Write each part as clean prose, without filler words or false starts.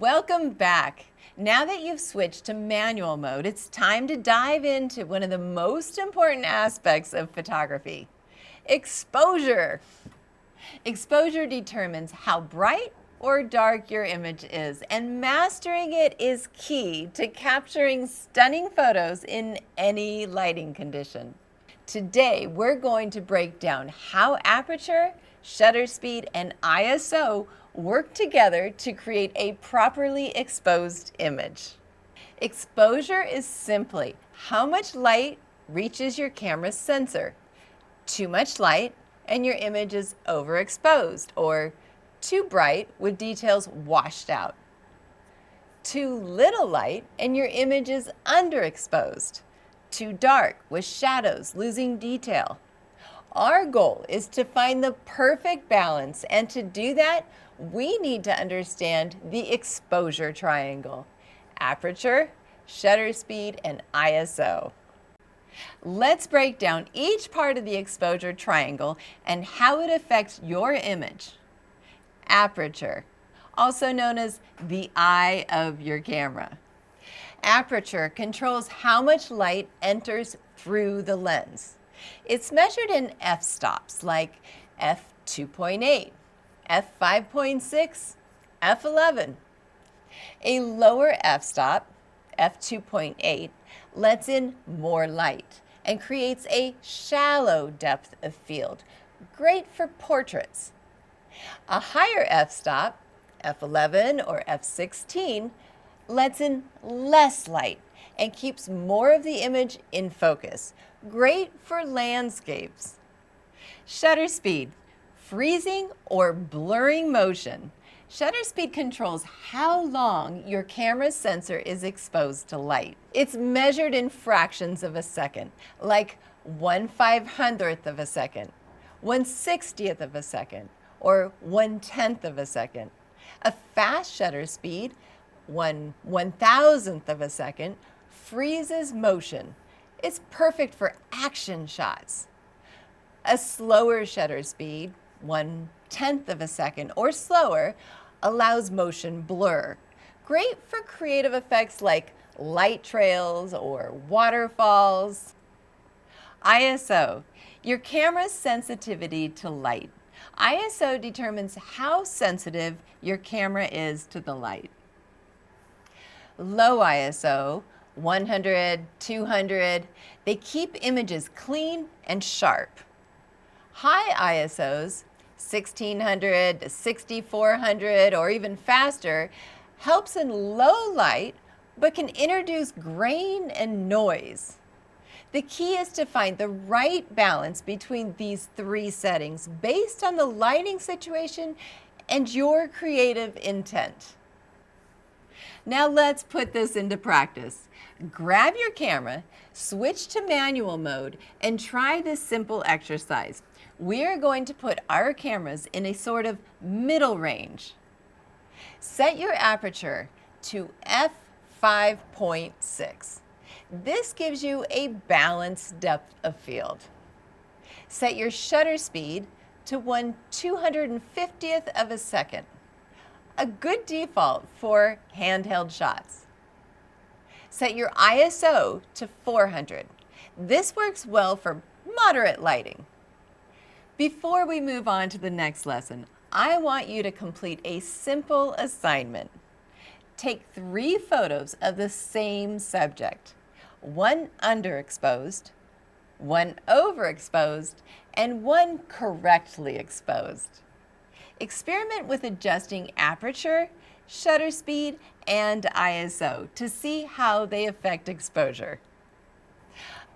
Welcome back. Now that you've switched to manual mode, it's time to dive into one of the most important aspects of photography, exposure. Exposure determines how bright or dark your image is, and mastering it is key to capturing stunning photos in any lighting condition. Today, we're going to break down how aperture, shutter speed, and ISO work together to create a properly exposed image. Exposure is simply how much light reaches your camera's sensor. Too much light and your image is overexposed, or too bright with details washed out. Too little light and your image is underexposed. Too dark with shadows losing detail. Our goal is to find the perfect balance, and to do that, we need to understand the exposure triangle: aperture, shutter speed, and ISO. Let's break down each part of the exposure triangle and how it affects your image. Aperture, also known as the eye of your camera. Aperture controls how much light enters through the lens. It's measured in f-stops like f2.8, f5.6, f11. A lower f-stop, f2.8, lets in more light and creates a shallow depth of field, great for portraits. A higher f-stop, f11 or f16, lets in less light and keeps more of the image in focus, great for landscapes. Shutter speed, freezing or blurring motion. Shutter speed controls how long your camera's sensor is exposed to light. It's measured in fractions of a second, like 1/500th of a second, 1/60th of a second, or 1/10th of a second. A fast shutter speed, 1/1000th of a second, freezes motion. It's perfect for action shots. A slower shutter speed, 1/10th of a second or slower, allows motion blur. Great for creative effects like light trails or waterfalls. ISO, your camera's sensitivity to light. ISO determines how sensitive your camera is to the light. Low ISO, 100, 200, they keep images clean and sharp. High ISOs, 1600 to 6400 or even faster, helps in low light but can introduce grain and noise. The key is to find the right balance between these three settings based on the lighting situation and your creative intent. Now let's put this into practice. Grab your camera, switch to manual mode, and try this simple exercise. We are going to put our cameras in a sort of middle range. Set your aperture to f5.6. This gives you a balanced depth of field. Set your shutter speed to 1/250th of a second, a good default for handheld shots. Set your ISO to 400. This works well for moderate lighting. Before we move on to the next lesson, I want you to complete a simple assignment. Take 3 photos of the same subject, one underexposed, one overexposed, and one correctly exposed. Experiment with adjusting aperture, shutter speed, and ISO to see how they affect exposure.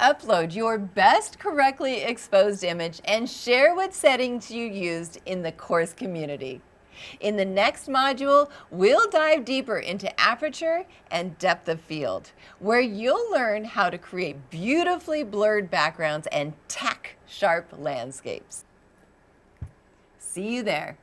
Upload your best correctly exposed image and share what settings you used in the course community. In the next module, we'll dive deeper into aperture and depth of field, where you'll learn how to create beautifully blurred backgrounds and tack-sharp landscapes. See you there.